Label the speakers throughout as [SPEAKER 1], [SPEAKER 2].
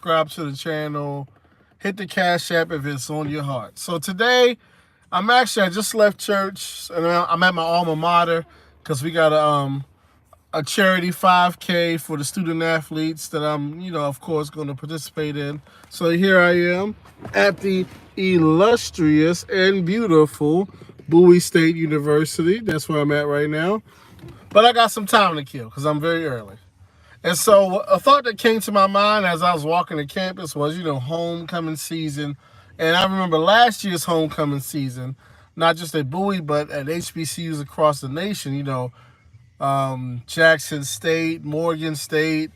[SPEAKER 1] subscribe to the channel, hit the Cash App if it's on your heart. So today, I just left church and I'm at my alma mater because we got a charity 5K for the student athletes that I'm, of course, going to participate in. So here I am at the illustrious and beautiful Bowie State University. That's where I'm at right now. But I got some time to kill because I'm very early. And so a thought that came to my mind as I was walking the campus was, homecoming season. And I remember last year's homecoming season, not just at Bowie, but at HBCUs across the nation, Jackson State, Morgan State,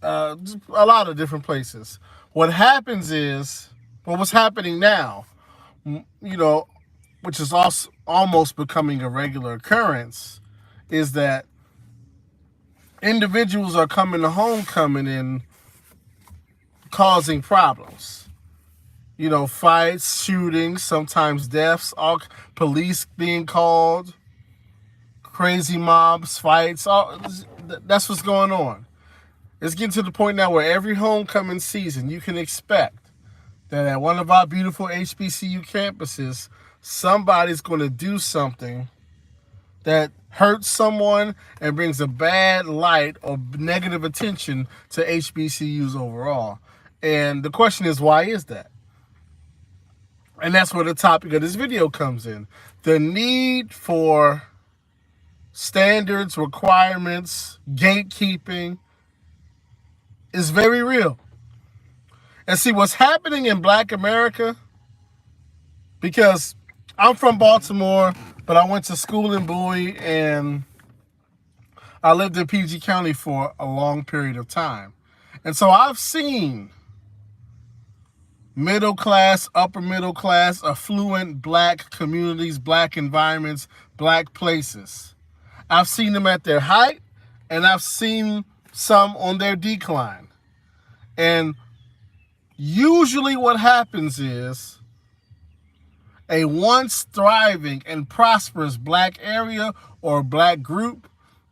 [SPEAKER 1] a lot of different places. What happens is, what's happening now, which is also almost becoming a regular occurrence, is that individuals are coming to homecoming and causing problems. Fights, shootings, sometimes deaths, all police being called, crazy mobs, fights. That's what's going on. It's getting to the point now where every homecoming season you can expect that at one of our beautiful HBCU campuses, somebody's going to do something that hurts someone and brings a bad light or negative attention to HBCUs overall. And the question is, why is that? And that's where the topic of this video comes in. The need for standards, requirements, gatekeeping is very real. And see, what's happening in Black America, because I'm from Baltimore, but I went to school in Bowie and I lived in PG County for a long period of time. And so I've seen middle class, upper middle class, affluent Black communities, Black environments, Black places. I've seen them at their height and I've seen some on their decline. And usually what happens is a once thriving and prosperous Black area or Black group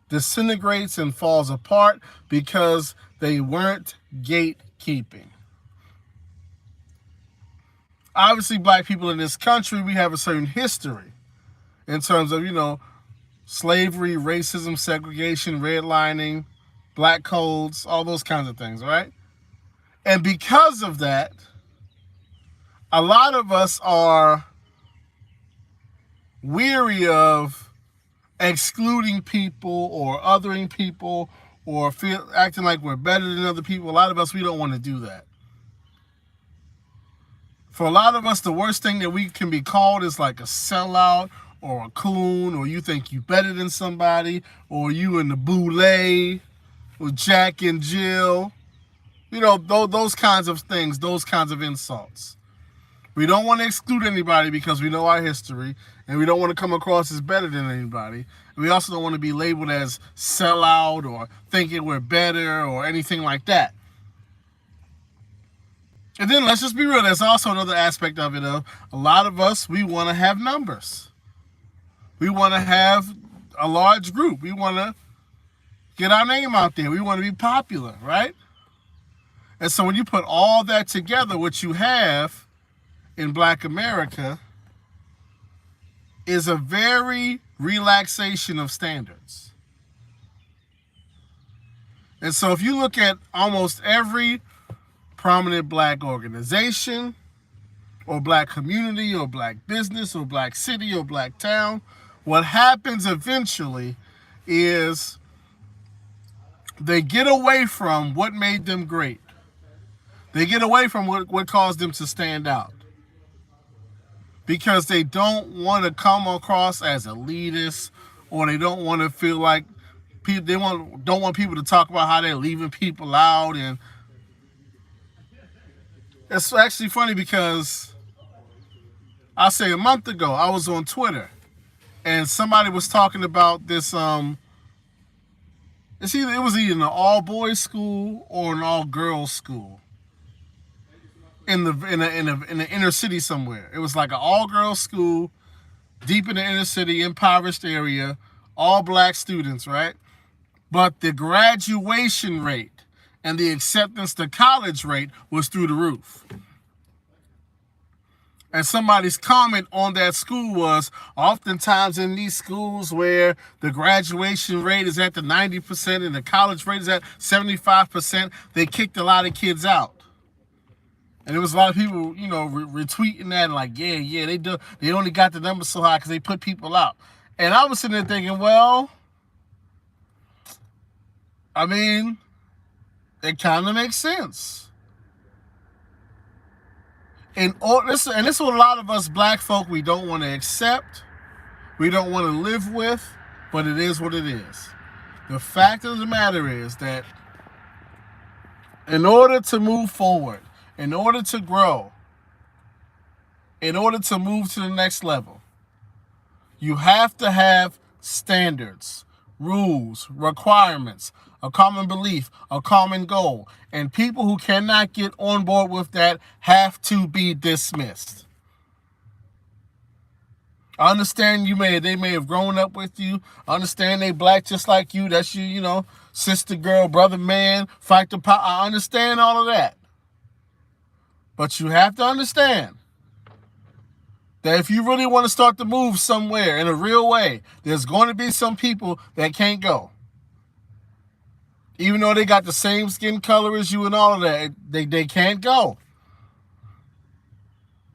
[SPEAKER 1] disintegrates and falls apart because they weren't gatekeeping. Obviously, Black people in this country, we have a certain history in terms of, slavery, racism, segregation, redlining, Black codes, all those kinds of things, right? And because of that, a lot of us are weary of excluding people or othering people or acting like we're better than other people. A lot of us, we don't want to do that. For a lot of us, the worst thing that we can be called is like a sellout or a coon, or you think you better than somebody, or you in the Boule, or Jack and Jill. Those kinds of things, those kinds of insults. We don't want to exclude anybody because we know our history, and we don't want to come across as better than anybody. And we also don't want to be labeled as sellout or thinking we're better or anything like that. And then let's just be real, there's also another aspect of it of a lot of us, we want to have numbers. We want to have a large group. We want to get our name out there. We want to be popular, right? And so when you put all that together, what you have in Black America is a very relaxation of standards. And so if you look at almost every prominent Black organization or Black community or Black business or Black city or Black town, what happens eventually is they get away from what made them great. They get away from what caused them to stand out. Because they don't want to come across as elitist, or they don't want to feel like don't want people to talk about how they're leaving people out. And it's actually funny because I'll say a month ago I was on Twitter and somebody was talking about this. It was either an all boys school or an all girls school in the inner city somewhere. It was like an all girls school deep in the inner city, impoverished area, all Black students, right? But the graduation rate and the acceptance to college rate was through the roof. And somebody's comment on that school was, oftentimes in these schools where the graduation rate is at the 90% and the college rate is at 75%, they kicked a lot of kids out. And there was a lot of people, retweeting that and like, yeah, they only got the numbers so high because they put people out. And I was sitting there thinking, well, I mean, it kind of makes sense. And this is what a lot of us black folk, we don't want to accept, we don't want to live with, but it is what it is. The fact of the matter is that in order to move forward, in order to grow, in order to move to the next level, you have to have standards, rules, requirements, a common belief, a common goal. And people who cannot get on board with that have to be dismissed. I understand they may have grown up with you. I understand they black just like you. That's you, sister, girl, brother, man, fight the power. I understand all of that. But you have to understand that if you really want to start to move somewhere in a real way, there's going to be some people that can't go. Even though they got the same skin color as you and all of that, they can't go.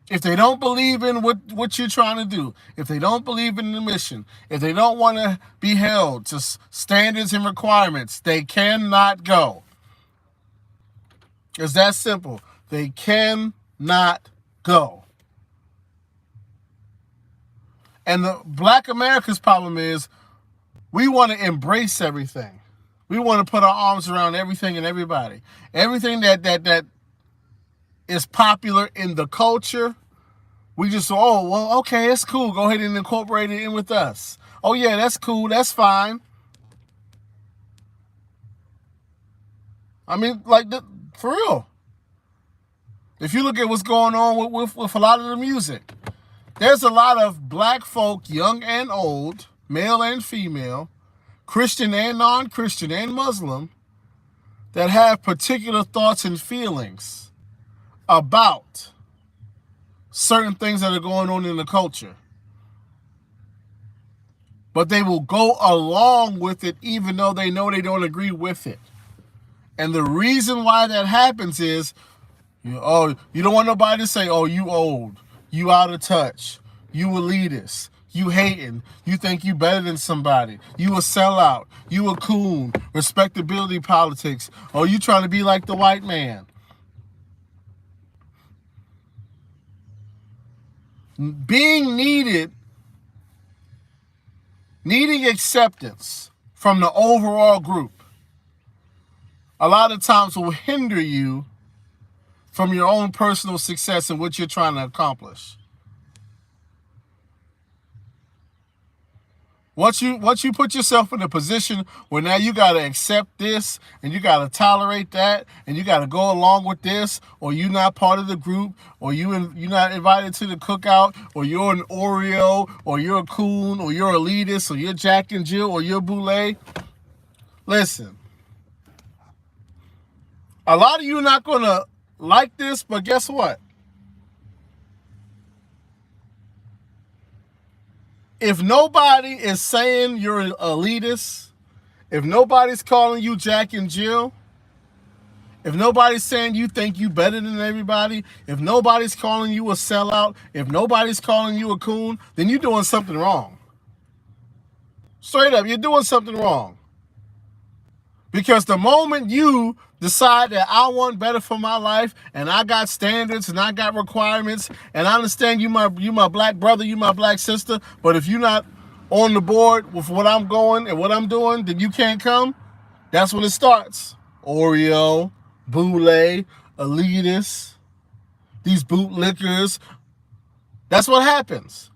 [SPEAKER 1] If they don't believe in what you're trying to do, if they don't believe in the mission, if they don't want to be held to standards and requirements, they cannot go. It's that simple. They cannot go. And the Black America's problem is we want to embrace everything. We want to put our arms around everything and everybody. Everything that is popular in the culture, we just, okay, it's cool. Go ahead and incorporate it in with us. Oh, yeah, that's cool. That's fine. I mean, for real. If you look at what's going on with a lot of the music, there's a lot of black folk, young and old, male and female, Christian and non-Christian and Muslim, that have particular thoughts and feelings about certain things that are going on in the culture. But they will go along with it even though they know they don't agree with it. And the reason why that happens is, you don't want nobody to say, you old, you out of touch, you elitist, you hating, you think you better than somebody, you a sellout, you a coon, respectability politics, you trying to be like the white man. Being needing acceptance from the overall group, a lot of times will hinder you from your own personal success and what you're trying to accomplish. Once you put yourself in a position where now you got to accept this and you got to tolerate that and you got to go along with this, or you're not part of the group, or you're not invited to the cookout, or you're an Oreo, or you're a coon, or you're elitist, or you're Jack and Jill, or you're Boule. Listen, a lot of you are not going to like this, but guess what? If nobody is saying you're an elitist, if nobody's calling you Jack and Jill, if nobody's saying you think you better than everybody, if nobody's calling you a sellout, if nobody's calling you a coon, then you're doing something wrong. Straight up, you're doing something wrong. Because the moment you decide that I want better for my life and I got standards and I got requirements and I understand you my black brother, you my black sister, but if you're not on the board with what I'm going and what I'm doing, then you can't come. That's when it starts. Oreo, Boule, elitists, these bootlickers. That's what happens.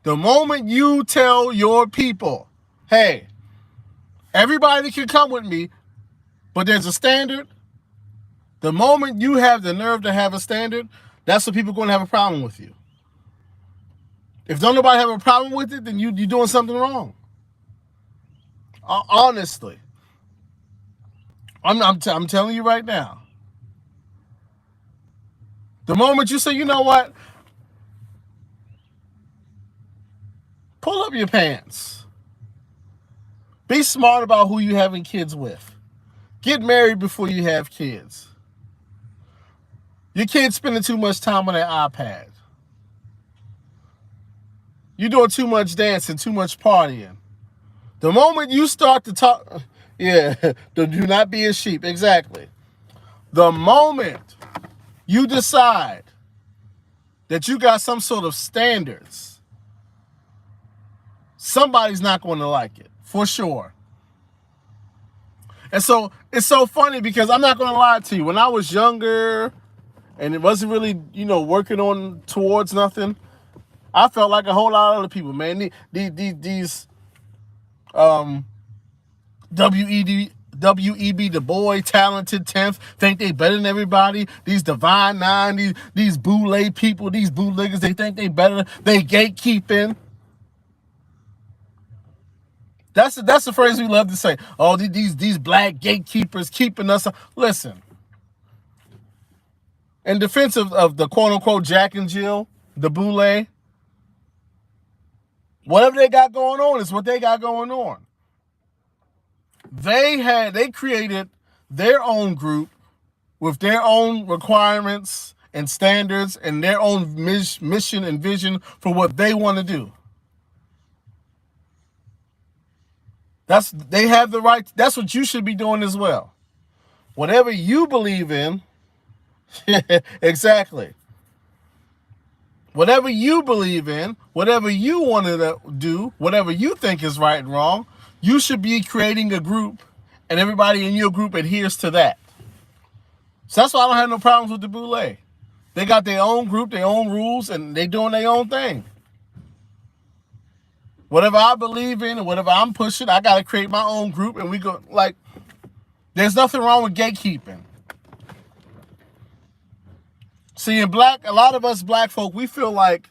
[SPEAKER 1] The moment you tell your people, hey, everybody can come with me, but there's a standard. The moment you have the nerve to have a standard, that's when people are going to have a problem with you. If don't nobody have a problem with it, then you're doing something wrong. Honestly. I'm telling you right now. The moment you say, you know what, pull up your pants. Be smart about who you having kids with. Get married before you have kids. Your kids spending too much time on their iPad. You're doing too much dancing, too much partying. The moment you start to talk, yeah, do not be a sheep. Exactly. The moment you decide that you got some sort of standards, somebody's not going to like it, for sure. And so it's so funny because I'm not going to lie to you. When I was younger and it wasn't really, working on towards nothing, I felt like a whole lot of other people, man. These WEB, the boy, talented 10th, think they better than everybody. These Divine Nine, these Boule people, these bootleggers, they think they better. They gatekeeping. That's the phrase we love to say. Oh, these black gatekeepers keeping us. Listen, in defense of the quote unquote Jack and Jill, the Boule, whatever they got going on is what they got going on. They created their own group with their own requirements and standards and their own mission and vision for what they want to do. They have the right. That's what you should be doing as well. Whatever you believe in, exactly. Whatever you believe in, whatever you want to do, whatever you think is right and wrong, you should be creating a group, and everybody in your group adheres to that. So that's why I don't have no problems with the Boule. They got their own group, their own rules, and they doing their own thing. Whatever I believe in and whatever I'm pushing, I got to create my own group, and we go, there's nothing wrong with gatekeeping. See, a lot of us black folk, we feel like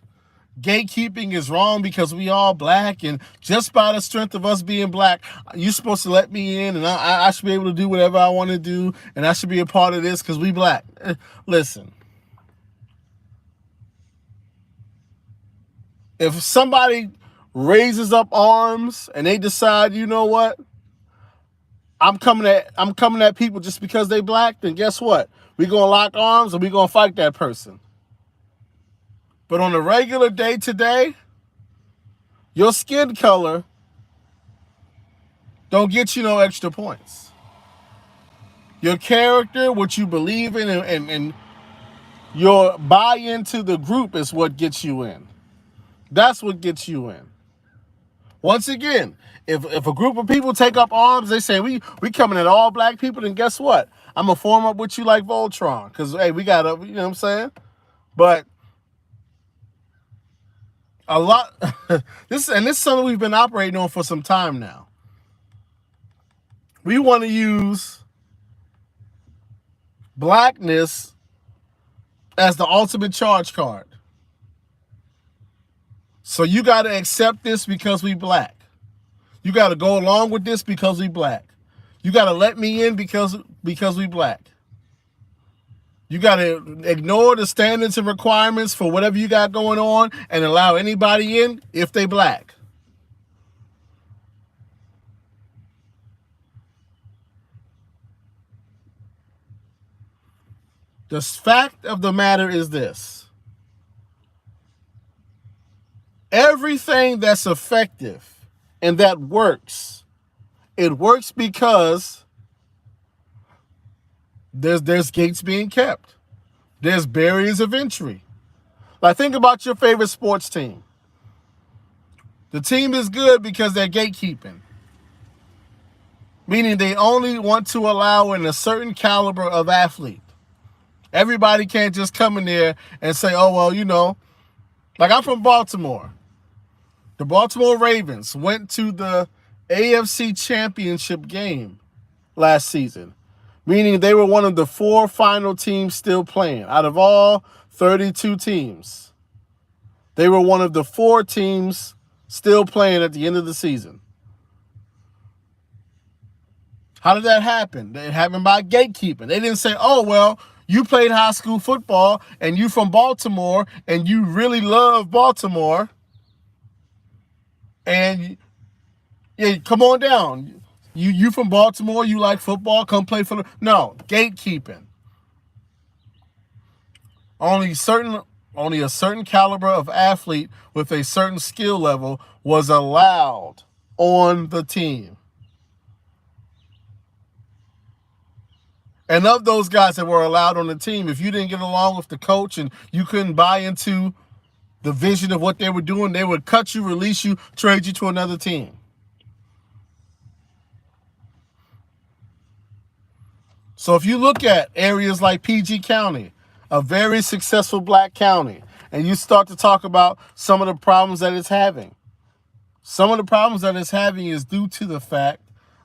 [SPEAKER 1] gatekeeping is wrong because we all black, and just by the strength of us being black, you're supposed to let me in, and I should be able to do whatever I want to do, and I should be a part of this because we black. Listen, if somebody raises up arms and they decide, you know what, I'm coming at people just because they black, then guess what? We gonna lock arms and we gonna fight that person. But on a regular day today, your skin color don't get you no extra points. Your character, what you believe in, and your buy-in to the group is what gets you in. That's what gets you in. Once again, if a group of people take up arms, they say we coming at all black people, then guess what? I'm gonna form up with you like Voltron, because hey, we gotta, you know what I'm saying? But a lot this is something we've been operating on for some time now. We want to use blackness as the ultimate charge card. So you got to accept this because we black. You got to go along with this because we black. You got to let me in because we black. You got to ignore the standards and requirements for whatever you got going on and allow anybody in if they black. The fact of the matter is this. Everything that's effective and that works, it works because there's gates being kept. There's barriers of entry. Like, think about your favorite sports team. The team is good because they're gatekeeping, meaning they only want to allow in a certain caliber of athlete. Everybody can't just come in there and say, oh, well, like, I'm from Baltimore. The Baltimore Ravens went to the AFC Championship game last season, meaning they were one of the 4 final teams still playing. Out of all 32 teams, they were one of the 4 teams still playing at the end of the season. How did that happen? It happened by gatekeeping. They didn't say, oh, well, you played high school football and you from Baltimore and you really love Baltimore. And yeah, come on down. You from Baltimore, you like football, come play for the... No, gatekeeping. Only a certain caliber of athlete with a certain skill level was allowed on the team. And of those guys that were allowed on the team, if you didn't get along with the coach and you couldn't buy into the vision of what they were doing, they would cut you, release you, trade you to another team. So if you look at areas like PG County, a very successful black county, and you start to talk about some of the problems that it's having, some of the problems that it's having is due to the fact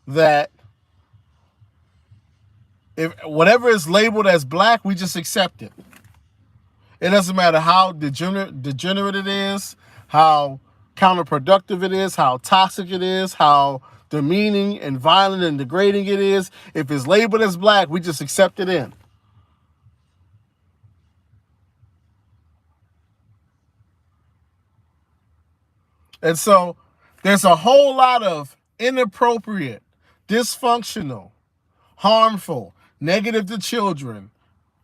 [SPEAKER 1] that if whatever is labeled as black, we just accept it. It doesn't matter how degenerate it is, how counterproductive it is, how toxic it is, how demeaning and violent and degrading it is. If it's labeled as black, we just accept it in. And so there's a whole lot of inappropriate, dysfunctional, harmful, negative to children,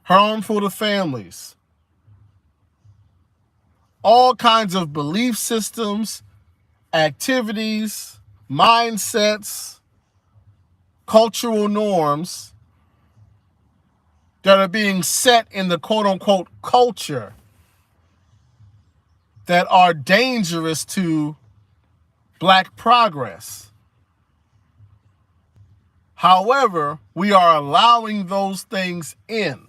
[SPEAKER 1] harmful to families, all kinds of belief systems, activities, mindsets, cultural norms that are being set in the quote-unquote culture that are dangerous to black progress. However, we are allowing those things in.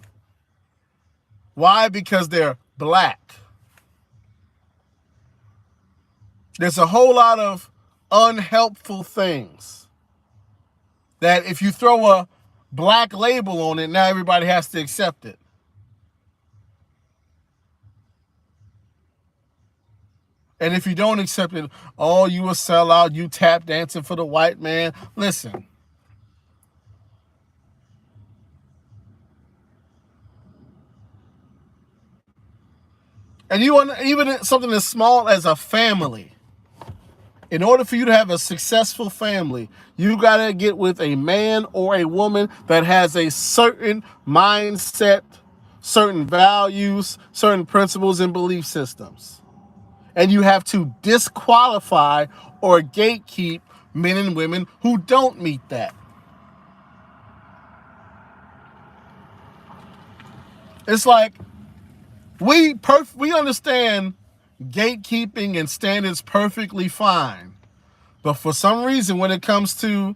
[SPEAKER 1] Why? Because they're black. There's a whole lot of unhelpful things that if you throw a black label on it, now everybody has to accept it. And if you don't accept it, oh, you a sellout, you tap dancing for the white man. Listen. And you want even something as small as a family. In order for you to have a successful family, you got to get with a man or a woman that has a certain mindset, certain values, certain principles and belief systems. And you have to disqualify or gatekeep men and women who don't meet that. It's like we understand gatekeeping and standards perfectly fine. But for some reason, when it comes to,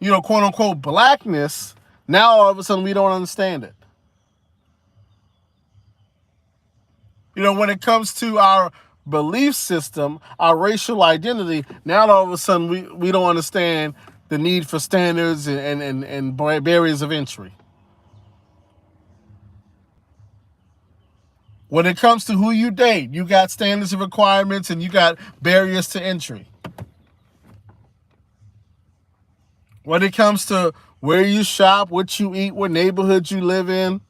[SPEAKER 1] quote unquote blackness, now all of a sudden we don't understand it. When it comes to our belief system, our racial identity, now all of a sudden we don't understand the need for standards and barriers of entry. When it comes to who you date, you got standards and requirements and you got barriers to entry. When it comes to where you shop, what you eat, what neighborhood you live in,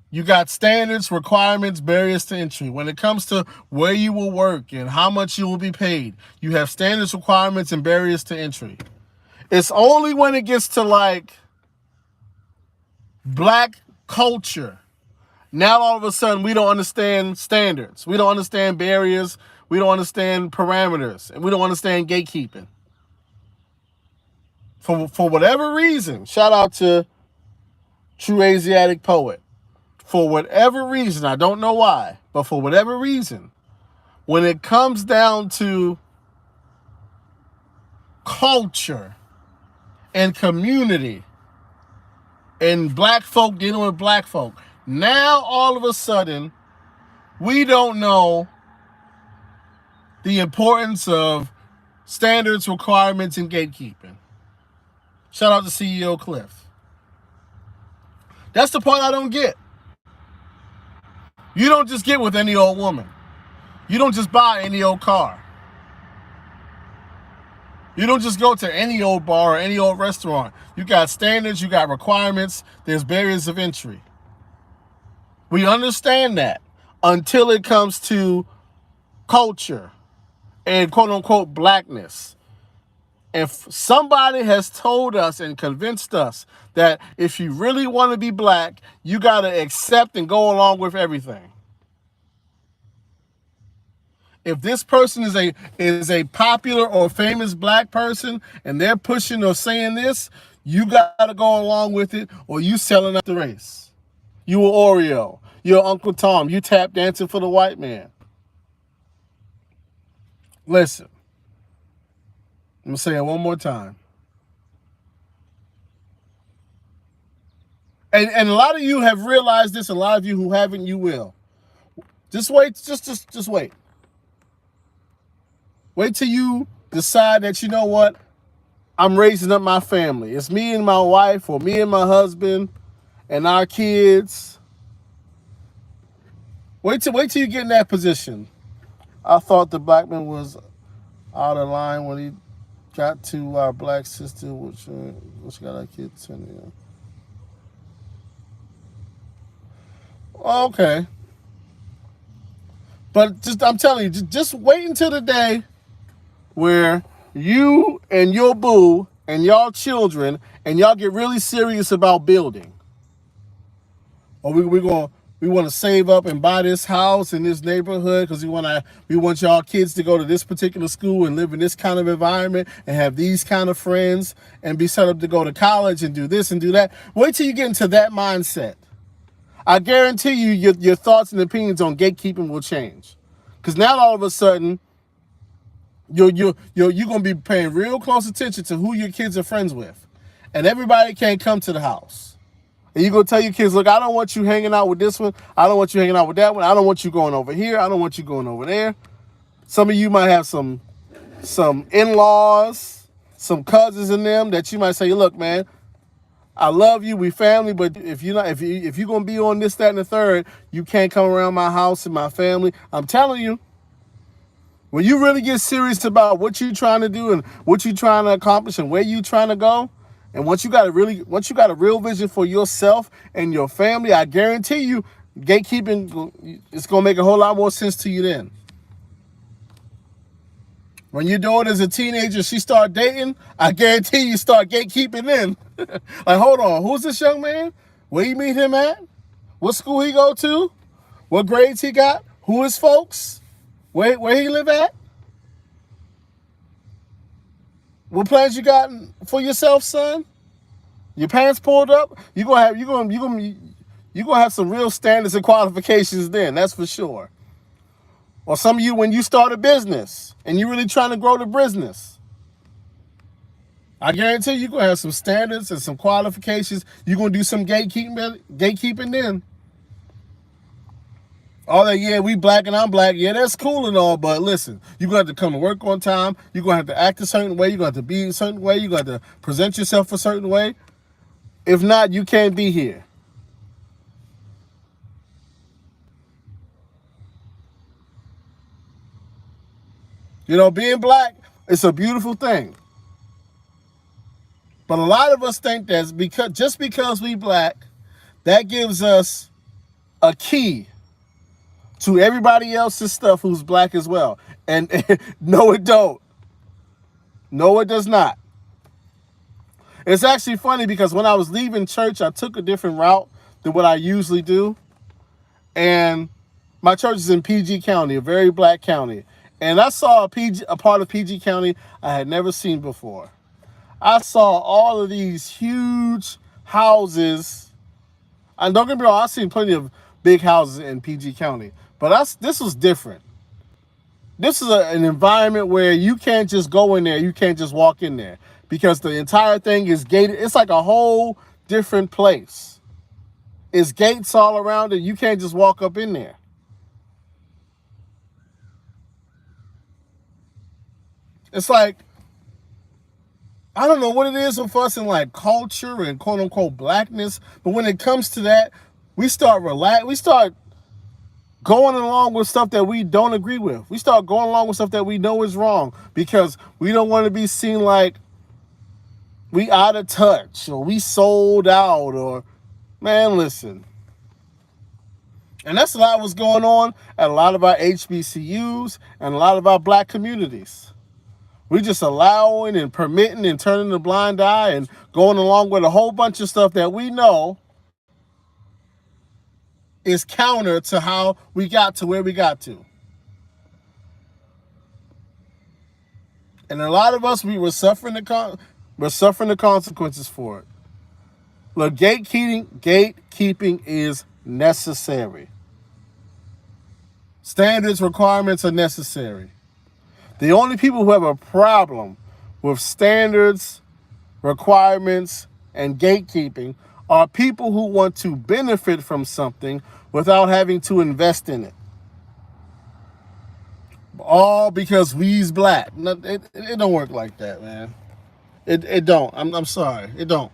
[SPEAKER 1] you got standards, requirements, barriers to entry. When it comes to where you will work and how much you will be paid, you have standards, requirements, and barriers to entry. It's only when it gets to like black culture, now all of a sudden we don't understand standards. We don't understand barriers. We don't understand parameters. And we don't understand gatekeeping. For whatever reason, shout out to True Asiatic Poet. For whatever reason, I don't know why, but for whatever reason, when it comes down to culture and community and black folk dealing with black folk, now all of a sudden, we don't know the importance of standards, requirements, and gatekeeping. Shout out to CEO Cliff. That's the part I don't get. You don't just get with any old woman. You don't just buy any old car. You don't just go to any old bar or any old restaurant. You got standards, you got requirements, there's barriers of entry. We understand that until it comes to culture and quote unquote blackness. If somebody has told us and convinced us that if you really want to be black, you got to accept and go along with everything. If this person is a popular or famous black person and they're pushing or saying this, you got to go along with it, or you selling out the race. You a Oreo. You're Uncle Tom. You tap dancing for the white man. Listen, I'm going to say it one more time. And a lot of you have realized this. A lot of you who haven't, you will. Just wait. Just wait. Wait till you decide that, you know what? I'm raising up my family. It's me and my wife, or me and my husband and our kids. Wait till you get in that position. I thought the black man was out of line when he got to our black sister, which got our kids in. Okay. But I'm telling you, just wait until the day where you and your boo and y'all children and y'all get really serious about building. Or we want to save up and buy this house in this neighborhood because we want y'all kids to go to this particular school and live in this kind of environment and have these kind of friends and be set up to go to college and do this and do that. Wait till you get into that mindset. I guarantee you your thoughts and opinions on gatekeeping will change. Because now all of a sudden, you're going to be paying real close attention to who your kids are friends with. And everybody can't come to the house. And you're going to tell your kids, look, I don't want you hanging out with this one. I don't want you hanging out with that one. I don't want you going over here. I don't want you going over there. Some of you might have some in-laws, some cousins in them that you might say, look, man, I love you, we family, but if you're gonna be on this, that, and the third, you can't come around my house and my family. I'm telling you, when you really get serious about what you're trying to do and what you're trying to accomplish and where you're trying to go, and once you got a real vision for yourself and your family, I guarantee you, gatekeeping is gonna make a whole lot more sense to you then. When your daughter's a teenager, she start dating, I guarantee you start gatekeeping then. Like, hold on, who's this young man? Where you meet him at? What school he go to? What grades he got? Who his folks? Where he live at? What plans you got for yourself, son? Your pants pulled up? You're gonna have some real standards and qualifications then, that's for sure. Or some of you, when you start a business and you're really trying to grow the business, I guarantee you're going to have some standards and some qualifications. You're going to do some gatekeeping then. All that, yeah, we black and I'm black. Yeah, that's cool and all, but listen, you're going to have to come to work on time. You're going to have to act a certain way. You're going to have to be a certain way. You're going to have to present yourself a certain way. If not, you can't be here. You know, being black, it's a beautiful thing. But a lot of us think that just because we black, that gives us a key to everybody else's stuff who's black as well. And no, it don't. No, it does not. It's actually funny because when I was leaving church, I took a different route than what I usually do. And my church is in PG County, a very black county. And I saw a part of PG County I had never seen before. I saw all of these huge houses. And don't get me wrong, I've seen plenty of big houses in PG County. But this was different. This is an environment where you can't just go in there. You can't just walk in there. Because the entire thing is gated. It's like a whole different place. It's gates all around it. You can't just walk up in there. It's like, I don't know what it is with us in like culture and quote unquote blackness, but when it comes to that, we start going along with stuff that we don't agree with. We start going along with stuff that we know is wrong because we don't want to be seen like we out of touch or we sold out or, man, listen. And that's a lot of what's going on at a lot of our HBCUs and a lot of our black communities. We just allowing and permitting and turning a blind eye and going along with a whole bunch of stuff that we know is counter to how we got to where we got to. And a lot of us, we're suffering the consequences for it. Look, gatekeeping is necessary. Standards, requirements are necessary. The only people who have a problem with standards, requirements, and gatekeeping are people who want to benefit from something without having to invest in it. All because we's black. It don't work like that, man. It don't. I'm sorry. It don't.